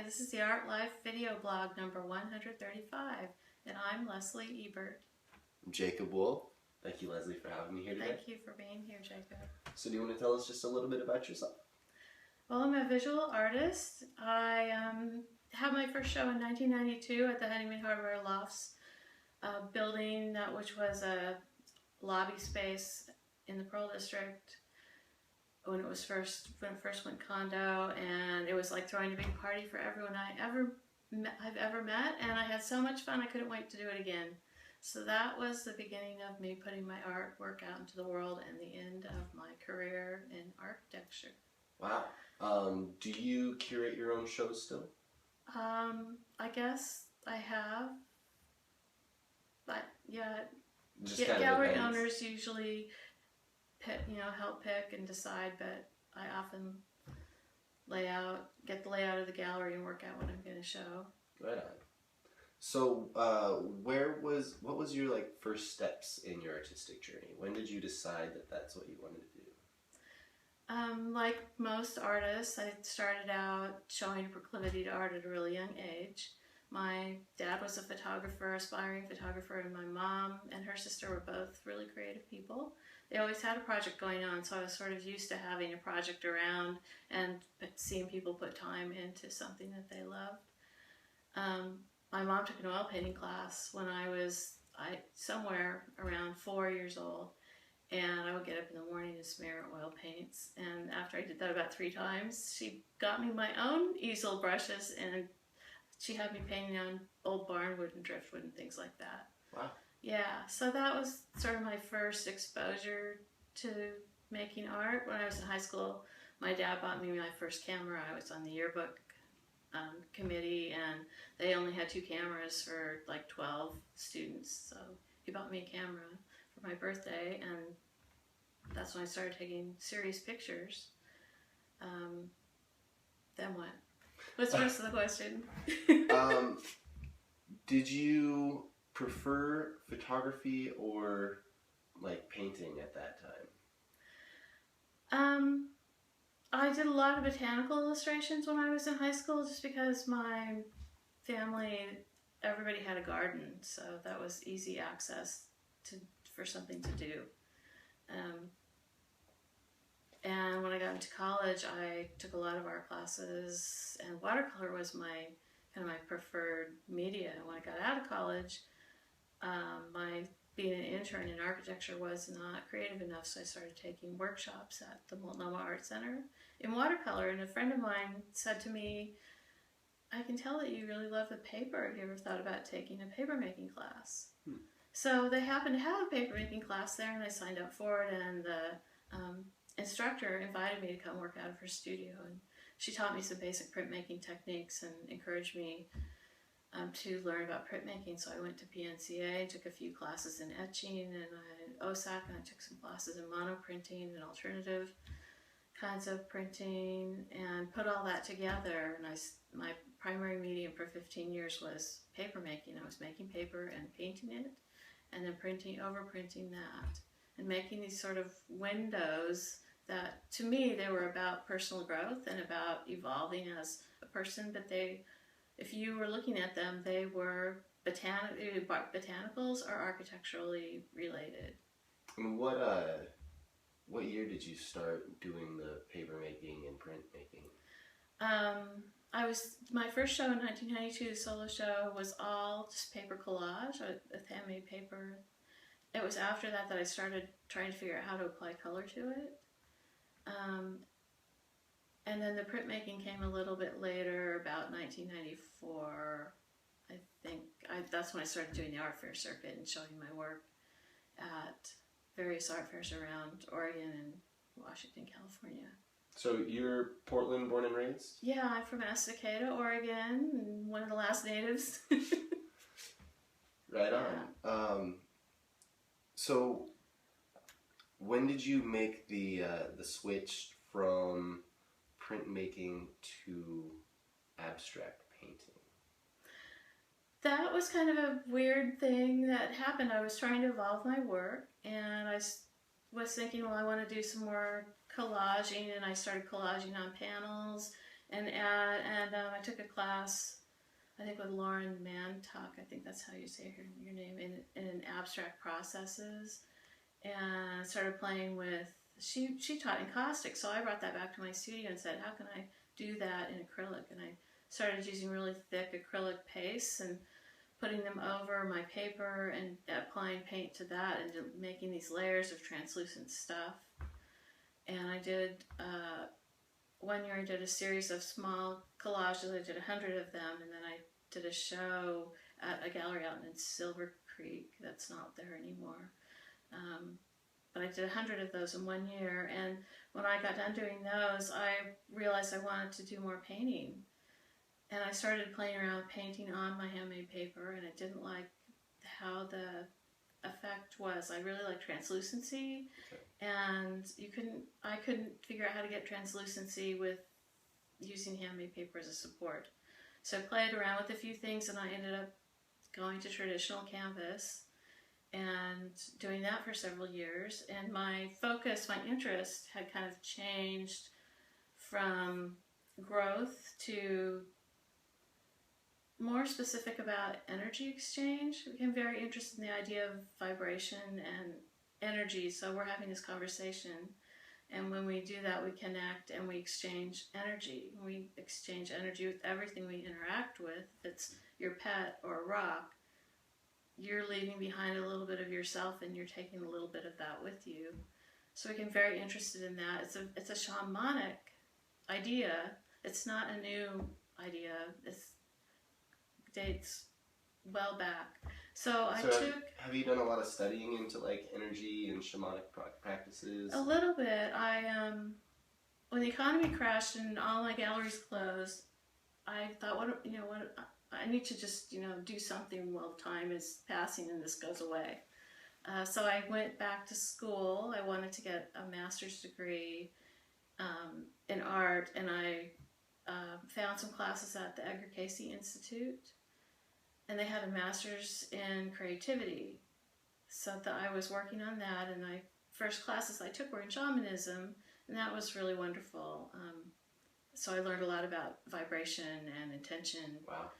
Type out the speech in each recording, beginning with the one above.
this is the Art Life video blog number 135, and I'm Leslie Ebert. I'm Jacob Wolf. Thank you, Leslie, for having me here today. Thank you for being here, Jacob. So do you want to tell us just a little bit about yourself? Well, I'm a visual artist. I had my first show in 1992 at the Honeyman Hardware Lofts building, which was a lobby space in the Pearl District when it first went condo, and it was like throwing a big party for everyone I've ever met, and I had so much fun I couldn't wait to do it again. So that was the beginning of me putting my artwork out into the world and the end of my career in architecture. Wow. Do you curate your own shows still? I guess I have, but yeah, Just kind of gallery depends. owners usually help pick and decide, but I often get the layout of the gallery and work out what I'm going to show. Right on. So, what was your first steps in your artistic journey? When did you decide that that's what you wanted to do? Like most artists, I started out showing a proclivity to art at a really young age. My dad was a photographer, aspiring photographer, and my mom and her sister were both really creative people. They always had a project going on, so I was sort of used to having a project around and seeing people put time into something that they loved. My mom took an oil painting class when I was somewhere around 4 years old, and I would get up in the morning and smear oil paints. And after I did that about 3 times, she got me my own easel brushes, and she had me painting on old barnwood and driftwood and things like that. Wow. Yeah, so that was sort of my first exposure to making art. When I was in high school, my dad bought me my first camera. I was on the yearbook committee, and they only had 2 cameras for like 12 students. So he bought me a camera for my birthday, and that's when I started taking serious pictures. Then what? What's the rest of the question? Did you prefer photography or painting at that time? I did a lot of botanical illustrations when I was in high school, just because my family, everybody had a garden, so that was easy access for something to do. And when I got into college, I took a lot of art classes, and watercolor was my preferred media. And when I got out of college, being an intern in architecture was not creative enough, so I started taking workshops at the Multnomah Art Center in watercolor. And a friend of mine said to me, "I can tell that you really love the paper. Have you ever thought about taking a paper making class?" So they happened to have a paper making class there, and I signed up for it, and the instructor invited me to come work out of her studio, and she taught me some basic printmaking techniques and encouraged me to learn about printmaking. So I went to PNCA, took a few classes in etching and OSAC, and I took some classes in monoprinting and alternative kinds of printing, and put all that together. And my primary medium for 15 years was paper making. I was making paper and painting it, and then overprinting that, and making these sort of windows that, to me, they were about personal growth and about evolving as a person, but if you were looking at them, they were botanicals or architecturally related. And what year did you start doing the paper making and print making? My first show in 1992, the solo show, was all just paper collage with handmade paper. It was after that I started trying to figure out how to apply color to it. And then the printmaking came a little bit later, about 1994, I think. That's when I started doing the art fair circuit and showing my work at various art fairs around Oregon and Washington, California. So you're Portland born and raised? Yeah, I'm from Estacada, Oregon, and one of the last natives. Right on. Yeah. So when did you make the switch from printmaking to abstract painting? That was kind of a weird thing that happened. I was trying to evolve my work, and I was thinking, well, I want to do some more collaging, and I started collaging on panels, I took a class, I think with Lauren Mantuck, I think that's how you say your name, in abstract processes, and started playing with. She taught in caustic, so I brought that back to my studio and said, how can I do that in acrylic? And I started using really thick acrylic pastes and putting them over my paper and applying paint to that and making these layers of translucent stuff. And I did, one year I did a series of small collages. I did 100 of them, and then I did a show at a gallery out in Silver Creek that's not there anymore. But I did 100 of those in 1 year, and when I got done doing those, I realized I wanted to do more painting. And I started playing around with painting on my handmade paper, and I didn't like how the effect was. I really like translucency, and I couldn't figure out how to get translucency with using handmade paper as a support. So I played around with a few things, and I ended up going to traditional canvas and doing that for several years. And my focus, my interest had kind of changed from growth to more specific about energy exchange. I became very interested in the idea of vibration and energy. So we're having this conversation, and when we do that, we connect and we exchange energy. We exchange energy with everything we interact with. If it's your pet or a rock, you're leaving behind a little bit of yourself, and you're taking a little bit of that with you. So I became very interested in that. It's a shamanic idea. It's not a new idea. It dates well back. So have you done a lot of studying into like energy and shamanic practices? A little bit. When the economy crashed and all my galleries closed, I thought, I need to just, do something while time is passing and this goes away. So I went back to school. I wanted to get a master's degree in art, and I found some classes at the Edgar Cayce Institute, and they had a master's in creativity. So that I was working on that, and my first classes I took were in shamanism, and that was really wonderful. So I learned a lot about vibration and intention. Wow.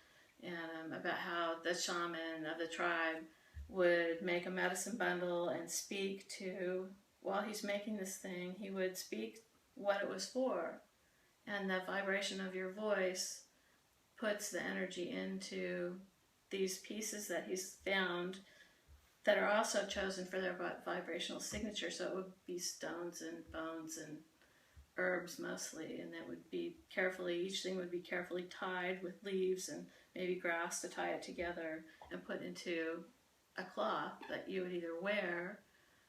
And about how the shaman of the tribe would make a medicine bundle and speak to, while he's making this thing, he would speak what it was for. And the vibration of your voice puts the energy into these pieces that he's found that are also chosen for their vibrational signature. So it would be stones and bones and herbs mostly, and that would be each thing would be carefully tied with leaves and maybe grass to tie it together and put into a cloth that you would either wear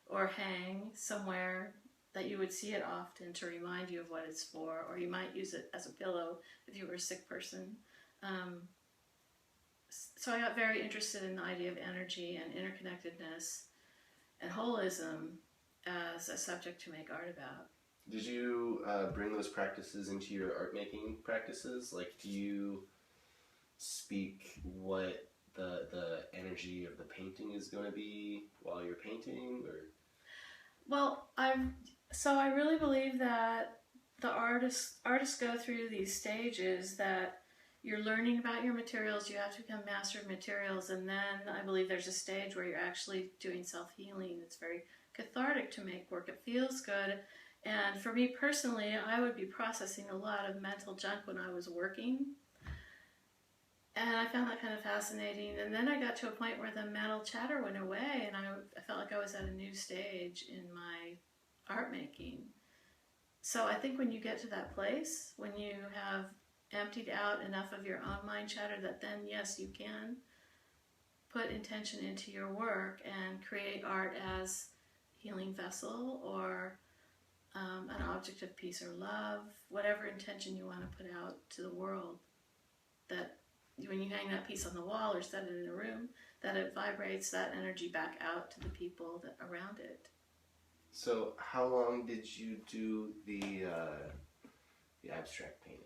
or hang somewhere that you would see it often to remind you of what it's for, or you might use it as a pillow if you were a sick person. So I got very interested in the idea of energy and interconnectedness and holism as a subject to make art about. Did you bring those practices into your art making practices? Like, do you speak what the energy of the painting is going to be while you're painting, or? Well, I really believe that the artists go through these stages that you're learning about your materials, you have to become master of materials, and then I believe there's a stage where you're actually doing self-healing. It's very cathartic to make work. It feels good. And for me personally, I would be processing a lot of mental junk when I was working. And I found that kind of fascinating. And then I got to a point where the mental chatter went away, and I felt like I was at a new stage in my art making. So I think when you get to that place, when you have emptied out enough of your own mind chatter, that then, yes, you can put intention into your work and create art as healing vessel or an object of peace or love, whatever intention you want to put out to the world. That when you hang that piece on the wall or set it in a room, that it vibrates that energy back out to the people that around it. So how long did you do the abstract painting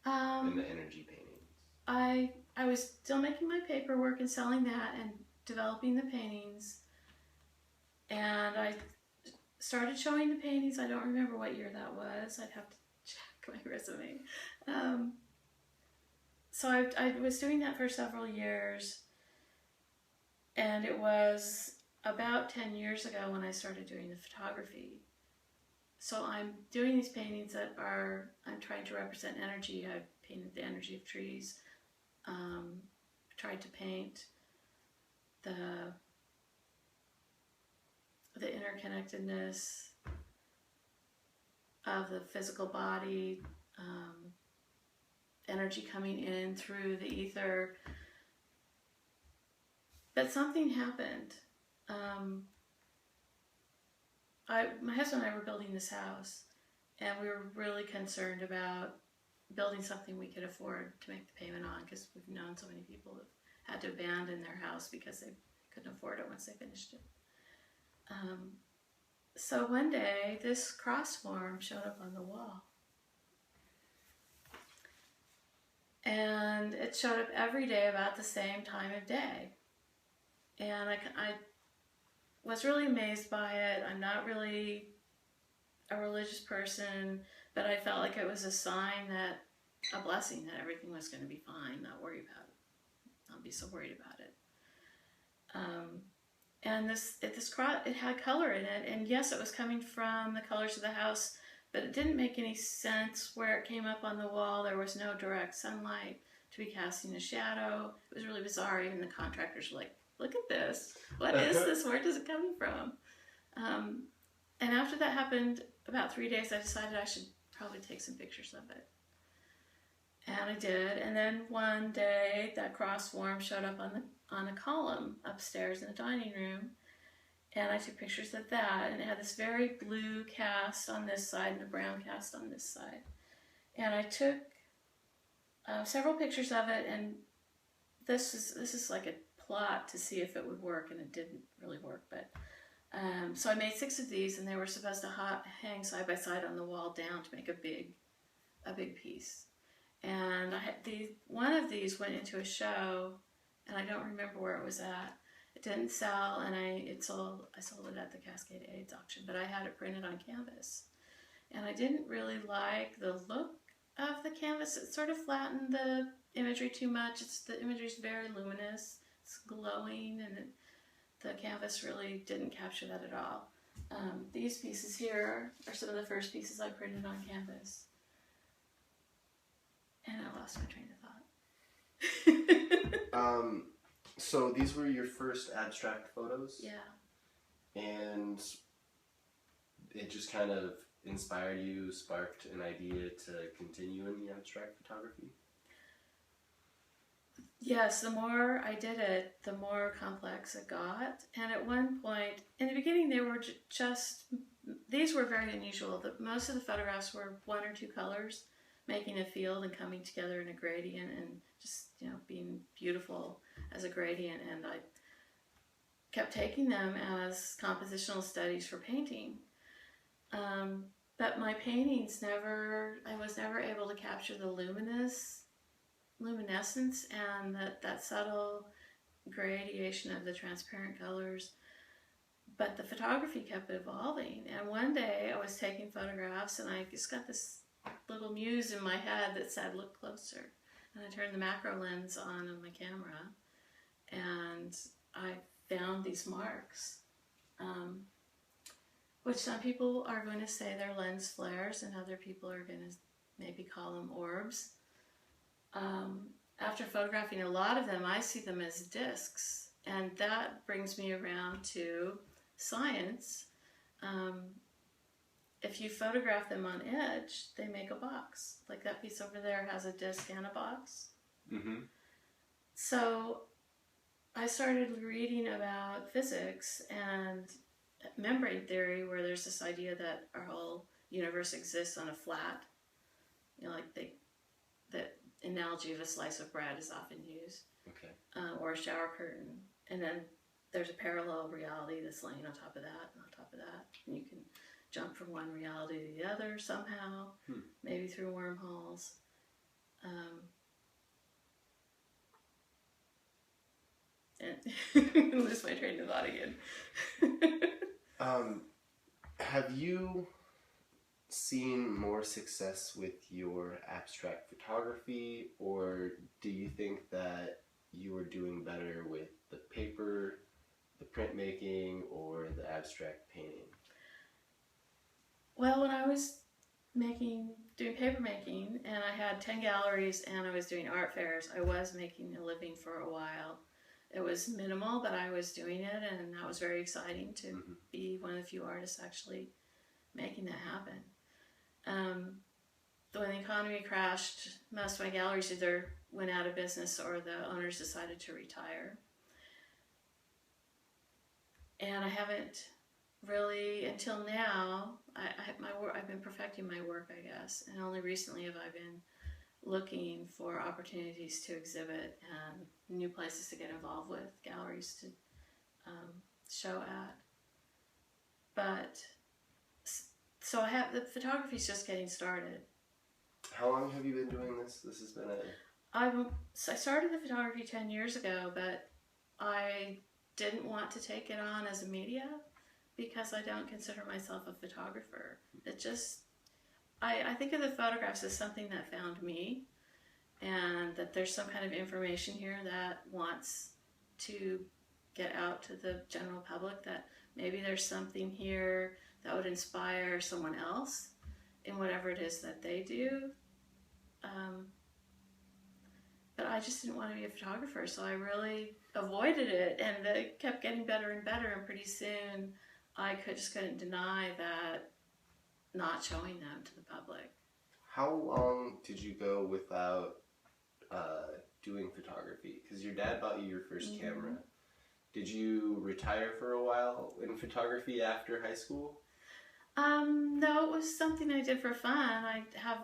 and the energy paintings? I was still making my paperwork and selling that and developing the paintings, and I started showing the paintings. I don't remember what year that was. I'd have to check. my resume. So I was doing that for several years, and it was about 10 years ago when I started doing the photography. So I'm doing these paintings that I'm trying to represent energy. I've painted the energy of trees, tried to paint the interconnectedness of the physical body, energy coming in through the ether. But something happened. My husband and I were building this house, and we were really concerned about building something we could afford to make the payment on, because we've known so many people who had to abandon their house because they couldn't afford it once they finished it. So one day, this cross form showed up on the wall. And it showed up every day about the same time of day. And I was really amazed by it. I'm not really a religious person, but I felt like it was a sign that, a blessing, that everything was going to be fine, not worry about it, not be so worried about it. And it had color in it, and yes, it was coming from the colors of the house, but it didn't make any sense where it came up on the wall. There was no direct sunlight to be casting a shadow. It was really bizarre. Even the contractors were like, look at this. What is this? Where does it come from? And after that happened, about 3 days, I decided I should probably take some pictures of it. And I did. And then one day, that cross form showed up on a column upstairs in the dining room. And I took pictures of that. And it had this very blue cast on this side and a brown cast on this side. And I took several pictures of it. And this is like a plot to see if it would work. And it didn't really work. But so I made 6 of these. And they were supposed to hang side by side on the wall down to make a big piece. And one of these went into a show, and I don't remember where it was at. It didn't sell, and I sold it at the Cascade AIDS auction, but I had it printed on canvas. And I didn't really like the look of the canvas. It sort of flattened the imagery too much. The imagery is very luminous. It's glowing, and the canvas really didn't capture that at all. These pieces here are some of the first pieces I printed on canvas. And I lost my train of thought. So these were your first abstract photos? Yeah. And it just kind of inspired you, sparked an idea to continue in the abstract photography? Yes, the more I did it, the more complex it got. And at one point, in the beginning, they were these were very unusual. Most of the photographs were 1 or 2 colors, making a field and coming together in a gradient and just, being beautiful as a gradient. And I kept taking them as compositional studies for painting. But my paintings I was never able to capture the luminescence and that subtle gradation of the transparent colors. But the photography kept evolving. And one day I was taking photographs, and I just got this little muse in my head that said, look closer. And I turned the macro lens on my camera, and I found these marks, which some people are going to say they're lens flares, and other people are going to maybe call them orbs. After photographing a lot of them, I see them as discs, and that brings me around to science. If you photograph them on edge, they make a box. Like that piece over there has a disc and a box. Mm-hmm. So I started reading about physics and membrane theory, where there's this idea that our whole universe exists on a flat. Like that analogy of a slice of bread is often used. Okay. Or a shower curtain. And then there's a parallel reality that's laying on top of that, and on top of that. And you can jump from one reality to the other somehow, maybe through wormholes. And lose my train of thought again. Have you seen more success with your abstract photography, or do you think that you were doing better with the paper, the printmaking, or the abstract painting? Well, when I was doing paper making, and I had 10 galleries and I was doing art fairs, I was making a living for a while. It was minimal, but I was doing it, and that was very exciting to be one of the few artists actually making that happen. When the economy crashed, most of my galleries either went out of business or the owners decided to retire. And I haven't really, until now, I've been perfecting my work, I guess, and only recently have I been looking for opportunities to exhibit and new places to get involved with, galleries to show at. But so the photography's just getting started. How long have you been doing this? This has been I started the photography 10 years ago, but I didn't want to take it on as a media because I don't consider myself a photographer. It just, I think of the photographs as something that found me, and that there's some kind of information here that wants to get out to the general public, that maybe there's something here that would inspire someone else in whatever it is that they do. But I just didn't want to be a photographer, so I really avoided it, and it kept getting better and better, and pretty soon I just couldn't deny that not showing them to the public. How long did you go without doing photography? Because your dad bought you your first camera. Did you retire for a while in photography after high school? No, it was something I did for fun. I have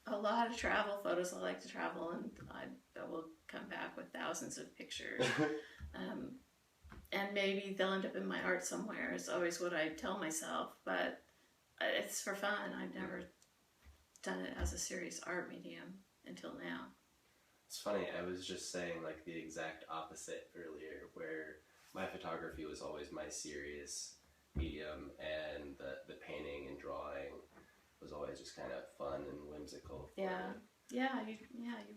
a lot of travel photos. I like to travel, and I will come back with thousands of pictures. And maybe they'll end up in my art somewhere, is always what I tell myself, but it's for fun. I've never done it as a serious art medium until now. It's funny, I was just saying like the exact opposite earlier, where my photography was always my serious medium, and the painting and drawing was always just kind of fun and whimsical. Yeah, you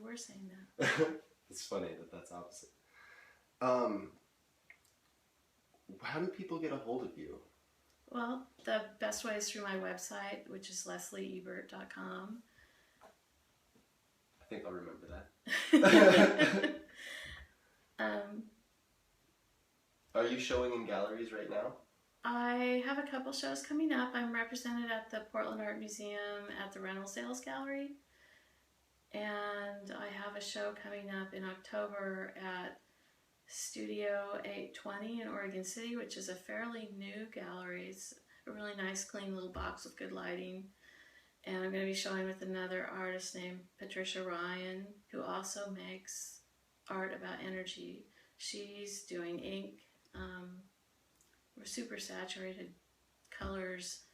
were saying that. It's funny that that's opposite. How do people get a hold of you? Well, the best way is through my website, which is leslieebert.com. I think I'll remember that. Are you showing in galleries right now? I have a couple shows coming up. I'm represented at the Portland Art Museum at the Rental Sales Gallery. And I have a show coming up in October at Studio 820 in Oregon City, which is a fairly new gallery. It's a really nice, clean little box with good lighting. And I'm going to be showing with another artist named Patricia Ryan, who also makes art about energy. She's doing ink, super saturated colors,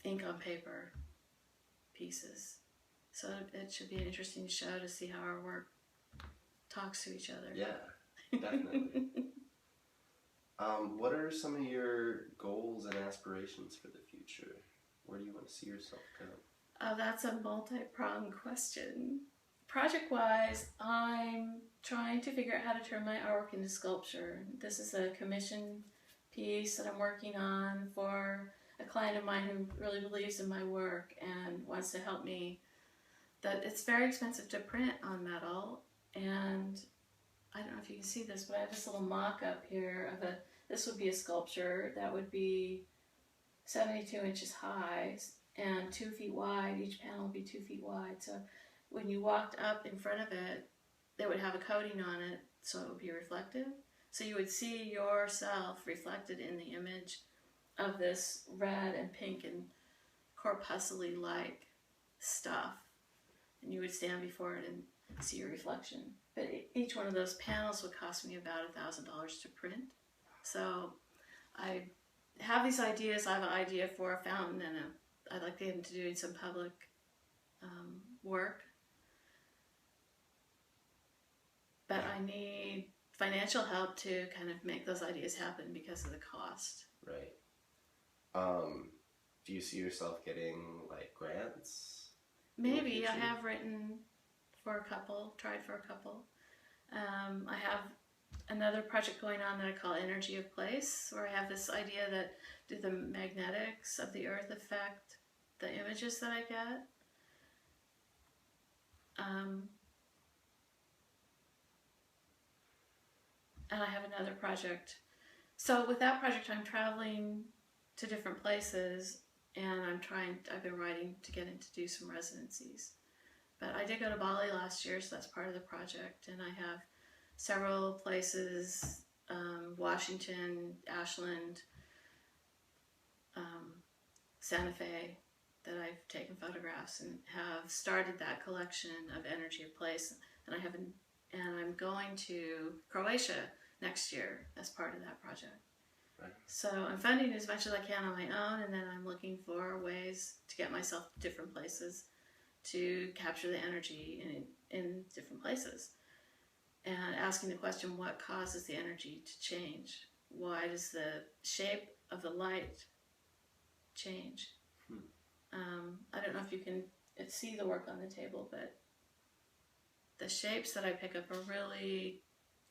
ink on paper pieces. So it should be an interesting show to see how our work talks to each other. Yeah, definitely. What are some of your goals and aspirations for the future? Where do you want to see yourself go? Oh, that's a multi-pronged question. Project-wise, I'm trying to figure out how to turn my artwork into sculpture. This is a commission piece that I'm working on for a client of mine who really believes in my work and wants to help me. That it's very expensive to print on metal, and I don't know if you can see this, but I have this little mock-up here of this would be a sculpture that would be 72 inches high and 2 feet wide. Each panel would be 2 feet wide. So when you walked up in front of it, they would have a coating on it so it would be reflective. So you would see yourself reflected in the image of this red and pink and corpuscly-like stuff. And you would stand before it and see your reflection. But each one of those panels would cost me about $1,000 to print. So I have these ideas. I have an idea for a fountain, and I'd like to get into doing some public work. But I need financial help to kind of make those ideas happen because of the cost. Right. do you see yourself getting like grants? Maybe. I have written for a couple, tried for a couple. I have another project going on that I call Energy of Place, where I have this idea that do the magnetics of the earth affect the images that I get? And I have another project. So with that project, I'm traveling to different places, and I've been writing to get in to do some residencies. But I did go to Bali last year, so that's part of the project, and I have several places, Washington, Ashland, Santa Fe, that I've taken photographs and have started that collection of Energy of Place, and I'm going to Croatia next year as part of that project. Right. So I'm funding as much as I can on my own, and then I'm looking for ways to get myself to different places to capture the energy in different places. And asking the question, what causes the energy to change? Why does the shape of the light change? I don't know if you can see the work on the table, but the shapes that I pick up are really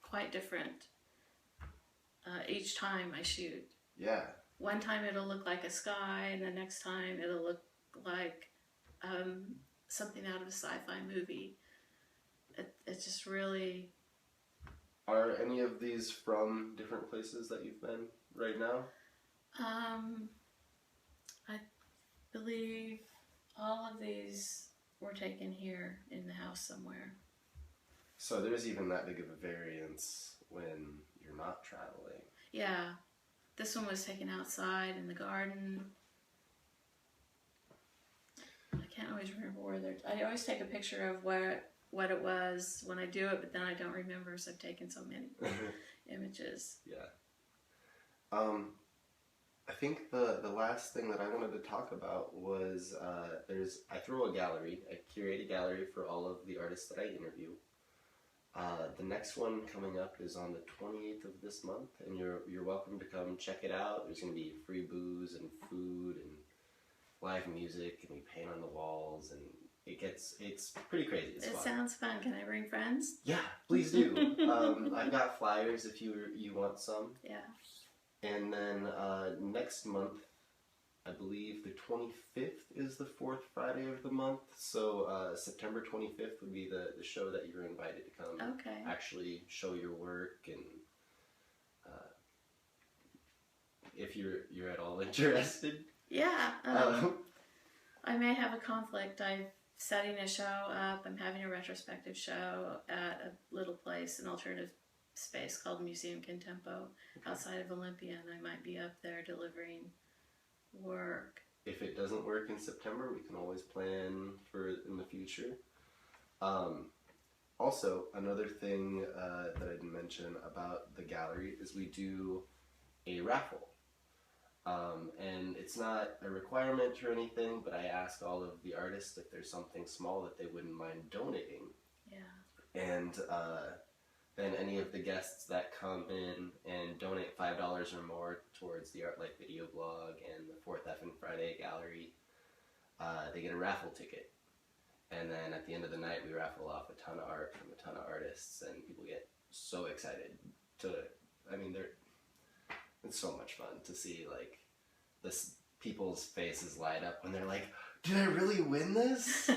quite different each time I shoot. Yeah. One time it'll look like a sky, and the next time it'll look like something out of a sci-fi movie. It's just really... Are any of these from different places that you've been right now? I believe all of these were taken here in the house somewhere. So there's even that big of a variance when you're not traveling. Yeah. This one was taken outside in the garden. I can't always remember where they're... I always take a picture of what it was when I do it, but then I don't remember, so I've taken so many images. Yeah. I think the last thing that I wanted to talk about was I throw a gallery. I curate a gallery for all of the artists that I interview. The next one coming up is on the 28th of this month, and you're welcome to come check it out. There's going to be free booze and food and live music, and we paint on the walls, and it's pretty crazy. It's fun. Sounds fun. Can I bring friends? Yeah, please do. I've got flyers if you want some. Yeah. And then next month, I believe the 25th is the fourth Friday of the month. So September 25th would be the show that you're invited to come. Okay. Actually show your work, and if you're at all interested. Yeah. I may have a conflict. I'm setting a show up. I'm having a retrospective show at a little place, an alternative space called Museum Contempo outside of Olympia, and I might be up there delivering work. If it doesn't work in September, we can always plan for it in the future. Also, another thing that I didn't mention about the gallery is we do a raffle. And it's not a requirement or anything, but I ask all of the artists if there's something small that they wouldn't mind donating. Yeah. And then any of the guests that come in and donate $5 or more towards the Art Life video blog and the 4th F and Friday gallery, they get a raffle ticket. And then at the end of the night, we raffle off a ton of art from a ton of artists, and people get so excited it's so much fun to see, like, people's faces light up when they're like, did I really win this?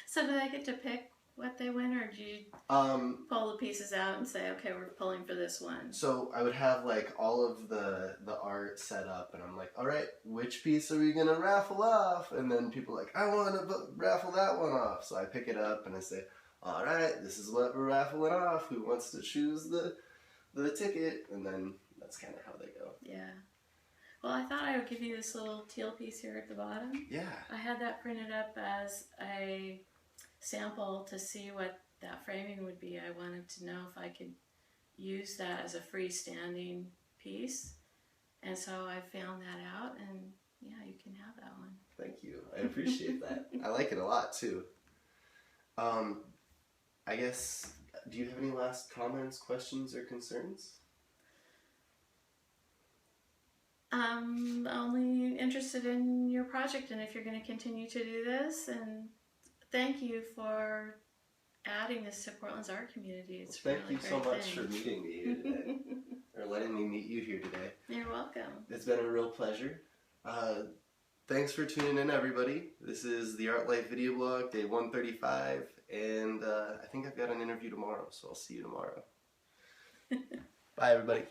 So do they get to pick what they win, or do you pull the pieces out and say, okay, we're pulling for this one? So I would have, like, all of the art set up, and I'm like, all right, which piece are we going to raffle off? And then people are like, I want to raffle that one off. So I pick it up and I say, all right, this is what we're raffling off. Who wants to choose the ticket? And then that's kind of how they go. Yeah. Well, I thought I would give you this little teal piece here at the bottom. Yeah. I had that printed up as a sample to see what that framing would be. I wanted to know if I could use that as a freestanding piece. And so I found that out, and yeah, you can have that one. Thank you. I appreciate that. I like it a lot, too. I guess, do you have any last comments, questions, or concerns? I'm only interested in your project and if you're going to continue to do this. And thank you for adding this to Portland's art community. It's Thank really you so great much thing. for meeting me here today, or letting me meet you here today. You're welcome. It's been a real pleasure. Thanks for tuning in, everybody. This is the Art Life video blog, day 135, and I think I've got an interview tomorrow, so I'll see you tomorrow. Bye, everybody.